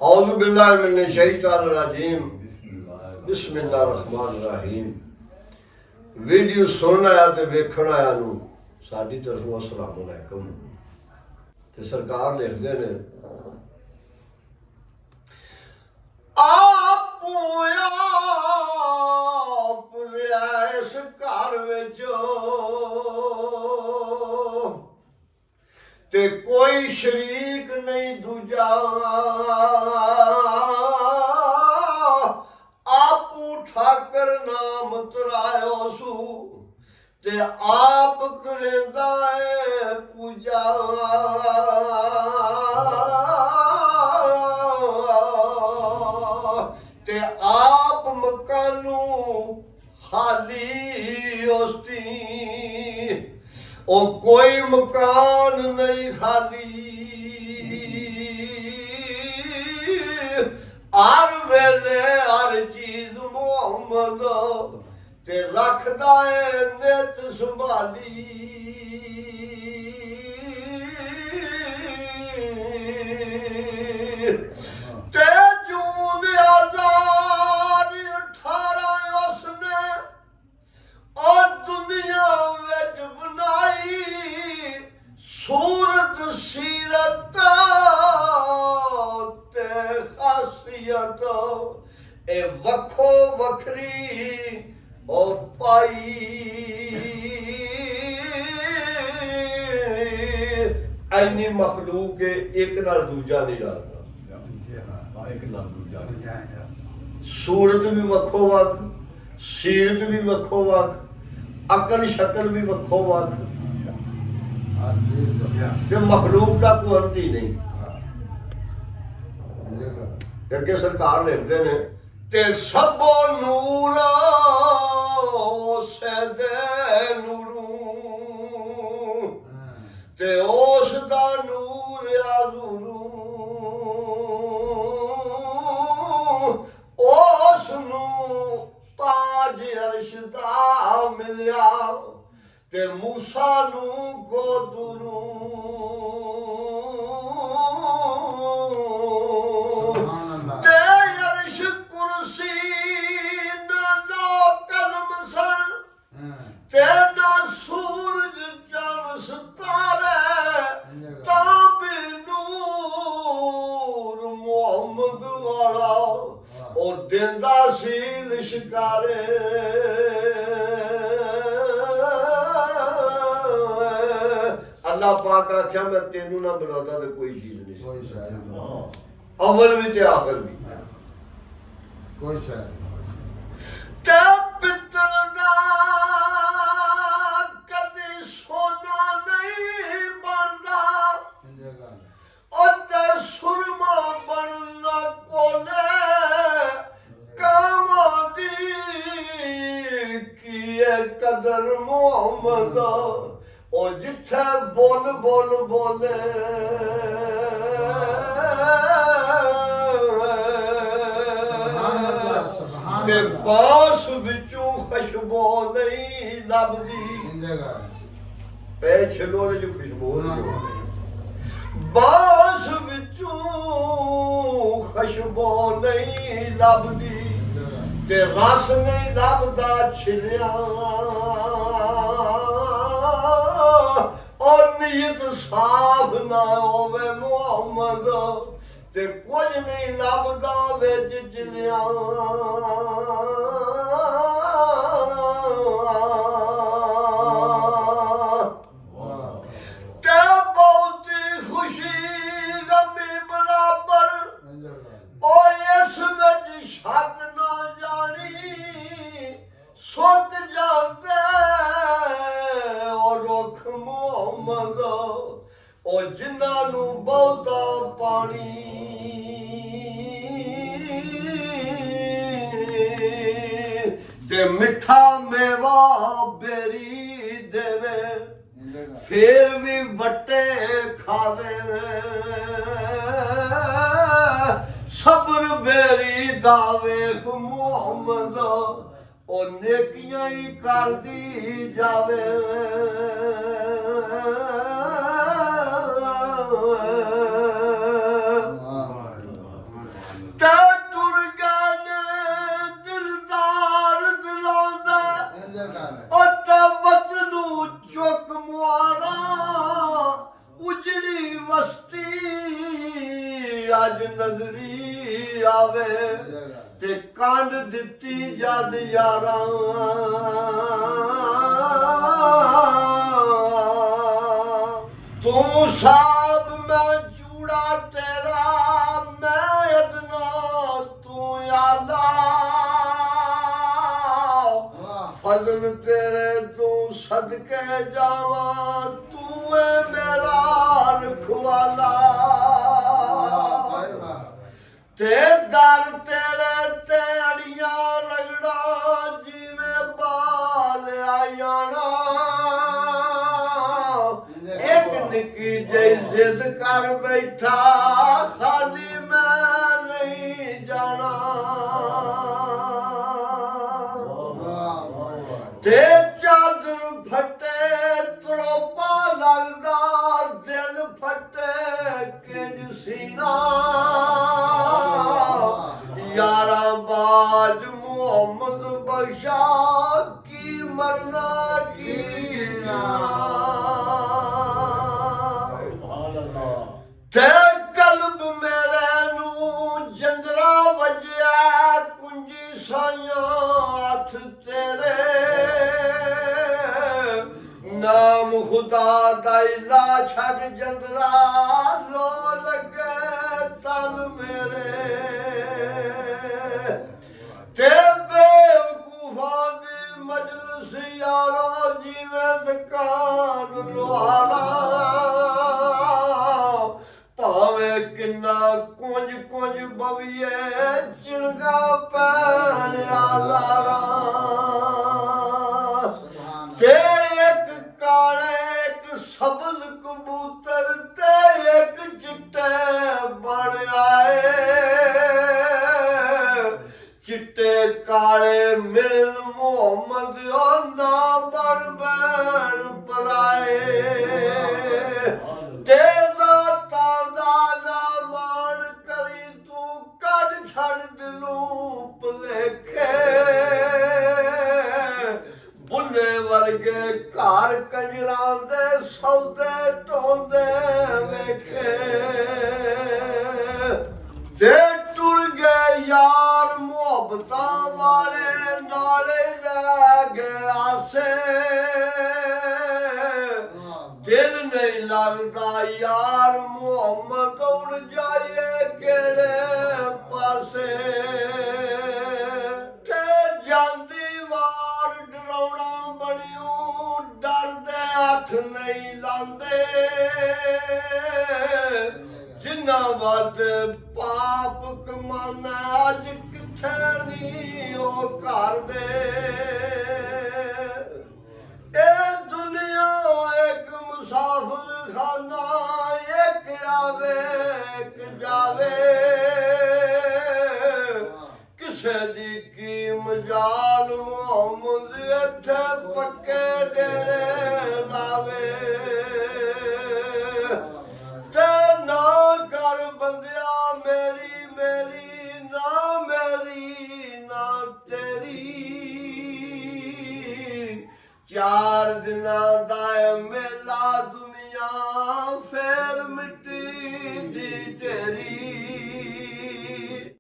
औज़ु बिल्लाहि मिनश शैतानिर रजीम बिस्मिल्लाहिर रहमानिर रहीम। वीडियो सुनना आया तो वेखण आया नू साडी तरफों अस्सलाम अलैकुम। ते सरकार लिखदे ने आप इस घर विच ते कोई शरीक नहीं दूजा, आपू ठाकर नाम तरायो सू ते आप करेंदा है पूजा। ते आप मकानू खाली होस्ती, ओ कोई मकान नहीं खाली। हर वेले हर चीज मोहम्मद ते रखदा है नित संभाली। ते जून 2018 उसने और दुनिया विच बनाई सूरत सीरत ते खासियत ए वखो वखरी ओ पाई। ऐनी मखलूक के एक नाल दूजा नहीं रलदा। सूरत भी वखो वख, सीरत भी वखो वख, अकल शकल भी वखो वख, ते मखलूक का कोई अंत ही नहीं। अगे सरकार लिखते ने ते सबो नूर सदे नूरू ते ओस दा नूर आज़ुरू, ओस नू ताज अर्श दा मिलिया ते मूसा नू गोदरू। ते अर्श कुर्सी ना कलम सन ते ना सूरज चंद सितारे, ताबे नूर मोहम्मद वाला ओ देंदा सी लिशकारे। अल्लाह पाक आख्या मैं तेनू ना बनाता तो कोई चीज नहीं, अव्वल भी ते आखिर भी कोई शायद। ते पित्तल दा कदी सोना नहीं बनदा, ते सुरमा बनना कोले कामा दी की कदर मोहम्मद ओ जिथे बोल बोल बोले। ते बास विचों खुशबू नहीं लभदी, पे छलो दे जो खुशबू बास विचों खुशबू नहीं लभदी, ते रस नहीं लभदा छिलिया। और नीयत साफ ना होवे मोहम्मद ते कुछ नहीं लभदा विच चिलिया। ते बहुती खुशी गमी बराबर ओ इस विच शक ना जानी, सुक जाते और रुख मोहम्मद ओ जिन्हां नू बहुता पानी। ते मिठा मेवा बेरी देवे फिर भी वट्टे खावे, सब्र बेरी दावे मोहम्मद ओ नेकियां ही कर दी जावे। अज नजरी आवे ते कांड दिती जद यारां तू साब मैं चूड़ा तेरा मैं अदना तू आला फजल तेरे तू सदके जावा तू है मेरा रखवाला ते दर तेरे ते अड़ियां रगड़ा जिवें बाल आयाना एक निकी जई जिद कर बैठा खाली मैं नहीं जाना ते चादर फटे त्रोपा लगदा दिल फटे किंज सीना यारा बाज मोहम्मद बख्शा की मरना की ना ते कल्ब मेरे नू जंदरा वजया कुंजी साइया हथ तेरे नाम खुदा दा इला छड़ जंदरा रो लगे तन मेरे ते बेवकूफा दी मजलिस यारो जिवें दुकान लोहारा भावे किन्ना कुंज कुंज बविए चिणगा पैन आलारा ते एक काले एक सब्ज कबूतर ते एक चिट्टे बन आए चिट्टे काले मिलन मोहम्मद ना बन बैन पराए तेजा तादा ना मान करी तू कद छड़ दिलों भुलेखे बुने वर्गे घर कंजरां दे सौदे ढोंदे वेखे ते टुर गए यार मोहब्बतां वाले नाले लै गए आसे दिल नहीं लगदा यार मोहम्मद उड़ जाइए केड़े पासे ते जांदी वार डराउना बनियो डर दे हथ नहीं लांदे जिन्ना वध पाप कमाना अज किथे नहीं ओ घर दे ए दुनिया एक मुसाफिर खाना एक आवे एक जावे किसे दी की मजा